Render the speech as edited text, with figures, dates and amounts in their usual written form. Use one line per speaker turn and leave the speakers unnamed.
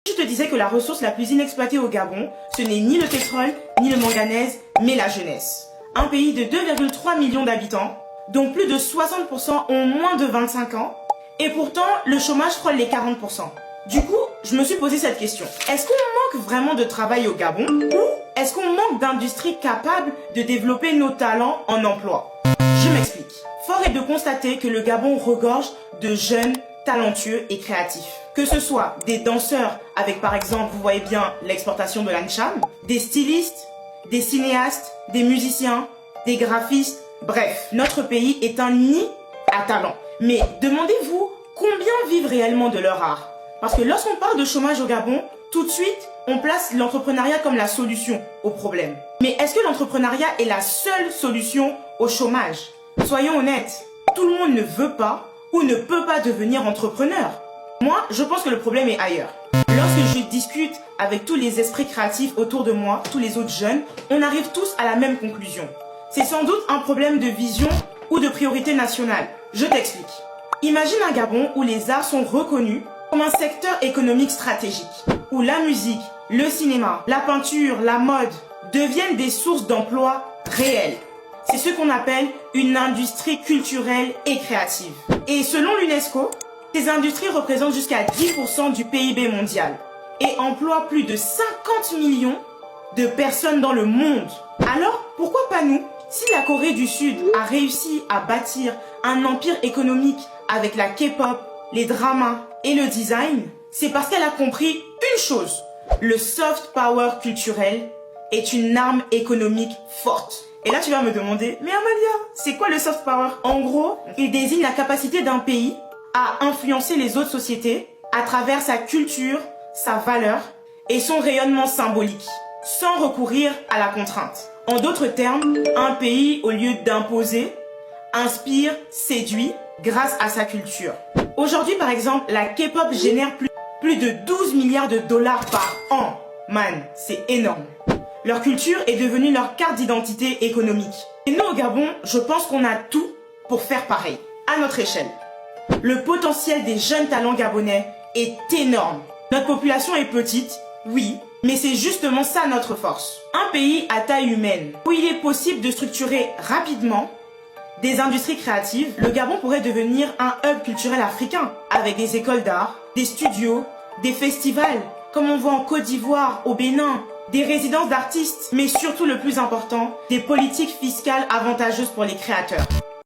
Je te disais que la ressource la plus inexploitée au Gabon, ce n'est ni le pétrole, ni le manganèse, mais la jeunesse. Un pays de 2,3 millions d'habitants, dont plus de 60% ont moins de 25 ans, et pourtant le chômage frôle les 40%. Du coup, je me suis posé cette question. Est-ce qu'on manque vraiment de travail au Gabon ou est-ce qu'on manque d'industries capables de développer nos talents en emploi? Je m'explique. Fort est de constater que le Gabon regorge de jeunes, talentueux et créatifs. Que ce soit des danseurs avec par exemple, vous voyez bien, l'exportation de l'Ancham, des stylistes, des cinéastes, des musiciens, des graphistes, bref, notre pays est un nid à talent. Mais demandez-vous combien vivent réellement de leur art? Parce que lorsqu'on parle de chômage au Gabon, tout de suite, on place l'entrepreneuriat comme la solution au problème. Mais est-ce que l'entrepreneuriat est la seule solution au chômage? Soyons honnêtes, tout le monde ne veut pas ou ne peut pas devenir entrepreneur. Moi, je pense que le problème est ailleurs. Lorsque je discute avec tous les esprits créatifs autour de moi, tous les autres jeunes, on arrive tous à la même conclusion. C'est sans doute un problème de vision ou de priorité nationale. Je t'explique. Imagine un Gabon où les arts sont reconnus comme un secteur économique stratégique, où la musique, le cinéma, la peinture, la mode deviennent des sources d'emplois réelles. C'est ce qu'on appelle une industrie culturelle et créative. Et selon l'UNESCO, ces industries représentent jusqu'à 10% du PIB mondial et emploient plus de 50 millions de personnes dans le monde. Alors, pourquoi pas nous? Si la Corée du Sud a réussi à bâtir un empire économique avec la K-pop, les dramas et le design, c'est parce qu'elle a compris une chose. Le soft power culturel est une arme économique forte. Et là, tu vas me demander, mais Amalia, c'est quoi le soft power? En gros, il désigne la capacité d'un pays à influencer les autres sociétés à travers sa culture, sa valeur et son rayonnement symbolique, sans recourir à la contrainte. En d'autres termes, un pays, au lieu d'imposer, inspire, séduit grâce à sa culture. Aujourd'hui, par exemple, la K-pop génère plus de 12 milliards de dollars par an. Man, c'est énorme. Leur culture est devenue leur carte d'identité économique. Et nous, au Gabon, je pense qu'on a tout pour faire pareil, à notre échelle. Le potentiel des jeunes talents gabonais est énorme. Notre population est petite, oui, mais c'est justement ça notre force. Un pays à taille humaine, où il est possible de structurer rapidement des industries créatives, le Gabon pourrait devenir un hub culturel africain, avec des écoles d'art, des studios, des festivals, comme on voit en Côte d'Ivoire, au Bénin, des résidences d'artistes, mais surtout le plus important, des politiques fiscales avantageuses pour les créateurs.